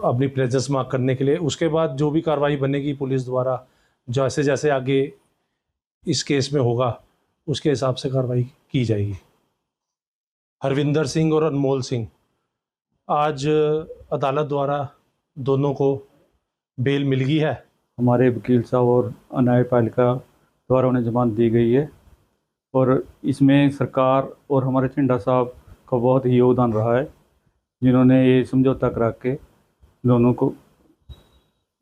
अपनी presence mark करने के लिए। उसके बाद जो भी कार्रवाई बनेगी पुलिस द्वारा, जैसे जैसे आगे इस केस में होगा उसके हिसाब से कार्रवाई की जाएगी। हरविंदर सिंह और अनमोल सिंह आज अदालत द्वारा दोनों को बेल मिल गई है। हमारे वकील साहब और न्यायपालिका द्वारा उन्हें जमानत दी गई है और इसमें सरकार और हमारे चिंडा साहब का बहुत ही योगदान रहा है, जिन्होंने ये समझौता करा के दोनों को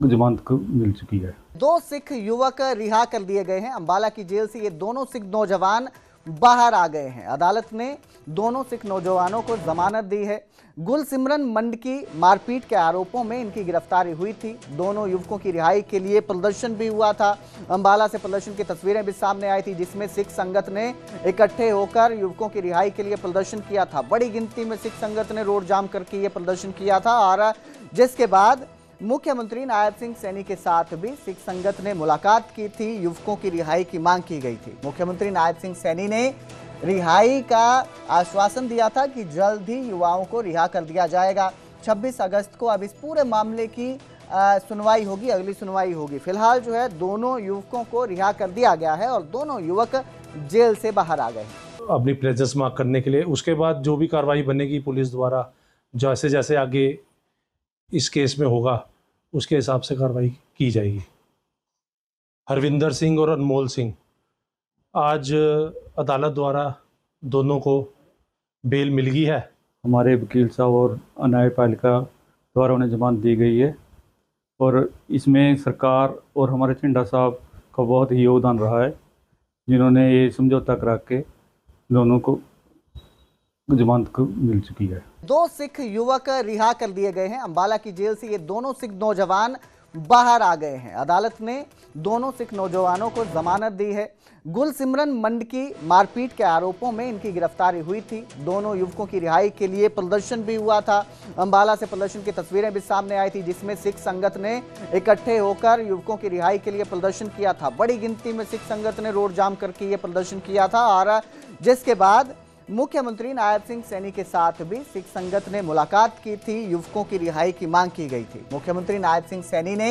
जमानत को मिल चुकी है। 2 सिख युवक रिहा कर दिए गए हैं। अंबाला की जेल से ये दोनों सिख नौजवान बाहर आ गए हैं। अदालत ने दोनों सिख नौजवानों को जमानत दी है। गुलसिमरन मंड की मारपीट के आरोपों में इनकी गिरफ्तारी हुई थी। दोनों युवकों की रिहाई के लिए प्रदर्शन भी हुआ था। अंबाला से प्रदर्शन की तस्वीरें भी सामने आई थी, जिसमें सिख संगत ने इकट्ठे होकर युवकों की रिहाई के लिए प्रदर्शन किया था। बड़ी गिनती में सिख संगत ने रोड जाम करके ये प्रदर्शन किया था और जिसके बाद मुख्यमंत्री नायब सिंह सैनी के साथ भी सिख संगत ने मुलाकात की थी। युवकों की रिहाई की मांग की गई थी। मुख्यमंत्री नायब सिंह सैनी ने रिहाई का आश्वासन दिया था कि जल्द ही युवाओं को रिहा कर दिया जाएगा। 26 अगस्त को अब इस पूरे मामले की सुनवाई होगी, अगली सुनवाई होगी। फिलहाल जो है दोनों युवकों को रिहा कर दिया गया है और दोनों युवक जेल से बाहर आ गए अपनी प्रेजेंस मार्क करने के लिए। उसके बाद जो भी कार्रवाई बनेगी पुलिस द्वारा, जैसे जैसे आगे इस केस में होगा उसके हिसाब से कार्रवाई की जाएगी। हरविंदर सिंह और अनमोल सिंह आज अदालत द्वारा दोनों को बेल मिल गई है। हमारे वकील साहब और न्यायपालिका द्वारा उन्हें जमानत दी गई है और इसमें सरकार और हमारे चिंडा साहब का बहुत ही योगदान रहा है, जिन्होंने ये समझौता करा के दोनों को जमानत को मिल चुकी है। 2 सिख युवक रिहा कर दिए गए हैं। अंबाला की जेल से ये दोनों सिख नौजवान बाहर आ गए हैं। अदालत ने दोनों सिख नौजवानों को जमानत दी है। गुलसिमरन मंड की मारपीट के आरोपों में इनकी गिरफ्तारी हुई थी। दोनों युवकों की रिहाई के लिए प्रदर्शन भी हुआ था। अंबाला से प्रदर्शन की तस्वीरें भी सामने आई थी, जिसमें सिख संगत ने इकट्ठे होकर युवकों की रिहाई के लिए प्रदर्शन किया था। बड़ी गिनती में सिख संगत ने रोड जाम करके ये प्रदर्शन किया था और जिसके बाद मुख्यमंत्री नायब सिंह सैनी के साथ भी सिख संगत ने मुलाकात की थी। युवकों की रिहाई की मांग की गई थी। मुख्यमंत्री नायब सिंह सैनी ने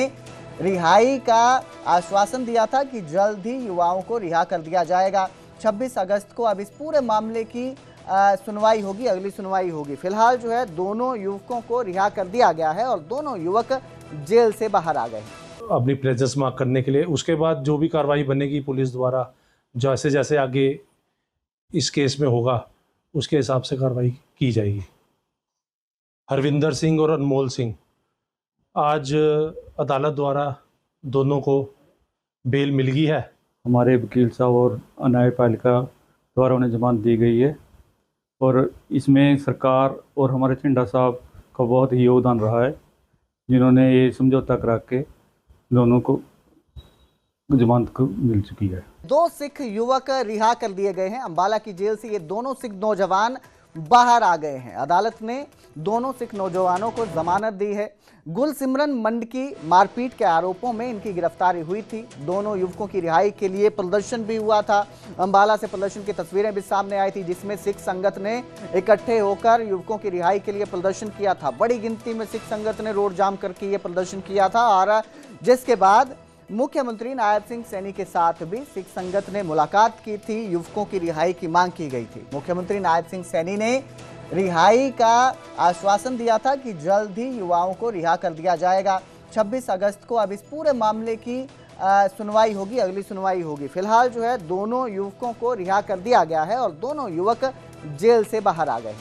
रिहाई का आश्वासन दिया था कि जल्द ही युवाओं को रिहा कर दिया जाएगा। 26 अगस्त को अब इस पूरे मामले की सुनवाई होगी, अगली सुनवाई होगी। फिलहाल जो है दोनों युवकों को रिहा कर दिया गया है और दोनों युवक जेल से बाहर आ गए अपनी प्रेजेंस मार्क करने के लिए। उसके बाद जो भी कार्रवाई बनेगी पुलिस द्वारा, जैसे जैसे आगे इस केस में होगा उसके हिसाब से कार्रवाई की जाएगी। हरविंदर सिंह और अनमोल सिंह आज अदालत द्वारा दोनों को बेल मिल गई है। हमारे वकील साहब और न्यायपालिका द्वारा उन्हें जमानत दी गई है और इसमें सरकार और हमारे चिंडा साहब का बहुत ही योगदान रहा है, जिन्होंने ये समझौता करा के दोनों को जमानत को मिल चुकी है। 2 सिख युवक रिहा कर दिए गए हैं। अंबाला की जेल से ये दोनों सिख नौजवान बाहर आ गए हैं। अदालत ने दोनों सिख नौजवानों को जमानत दी है। गुलसिमरन मंड की मारपीट के आरोपों में इनकी गिरफ्तारी हुई थी। दोनों युवकों की रिहाई के लिए प्रदर्शन भी हुआ था। अंबाला से प्रदर्शन की तस्वीरें भी सामने आई थी, जिसमें सिख संगत ने इकट्ठे होकर युवकों की रिहाई के लिए प्रदर्शन किया था। बड़ी गिनती में सिख संगत ने रोड जाम करके ये प्रदर्शन किया था और जिसके बाद मुख्यमंत्री नायब सिंह सैनी के साथ भी सिख संगत ने मुलाकात की थी। युवकों की रिहाई की मांग की गई थी। मुख्यमंत्री नायब सिंह सैनी ने रिहाई का आश्वासन दिया था कि जल्द ही युवाओं को रिहा कर दिया जाएगा। 26 अगस्त को अब इस पूरे मामले की सुनवाई होगी, अगली सुनवाई होगी। फिलहाल जो है दोनों युवकों को रिहा कर दिया गया है और दोनों युवक जेल से बाहर आ गए।